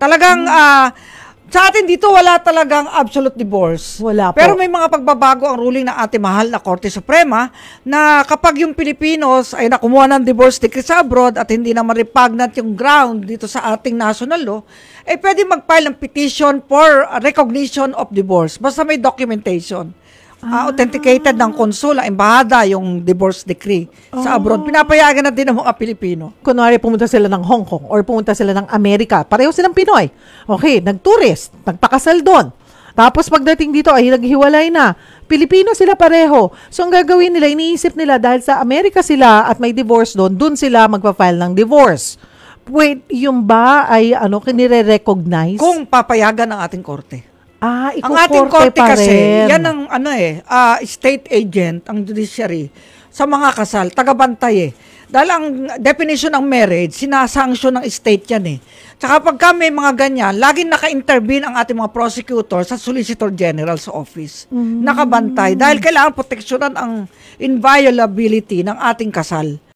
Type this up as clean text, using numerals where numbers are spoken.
Talagang, sa atin dito, wala talagang absolute divorce. Wala po. Pero may mga pagbabago ang ruling ng ating mahal na Korte Suprema na kapag yung Pilipinos ay nakumuha ng divorce decree sa abroad at hindi naman repugnant yung ground dito sa ating national law, eh pwede mag-file ng petition for recognition of divorce. Basta may documentation. Authenticated ng konsul, embahada, yung divorce decree sa abroad. Pinapayagan na din ng mga Pilipino. Kunwari pumunta sila ng Hong Kong or pumunta sila ng Amerika, pareho silang Pinoy. Okay, nag-tourist, nagpakasal doon. Tapos pagdating dito ay naghiwalay na. Pilipino sila pareho. So ang gagawin nila, iniisip nila dahil sa Amerika sila at may divorce doon sila magpa-file ng divorce. Wait, yung ba ay kinire-recognize? Kung papayagan ng ating korte. Ang ating korte pa kasi, rin. yan ang state agent, ang judiciary, sa mga kasal, tagabantay Dahil ang definition ng marriage, sinasanction ng state yan Tsaka pagka may mga ganyan, laging naka-intervene ang ating mga prosecutor sa Solicitor General's office. Nakabantay. Dahil kailangan proteksyonan ang inviolability ng ating kasal.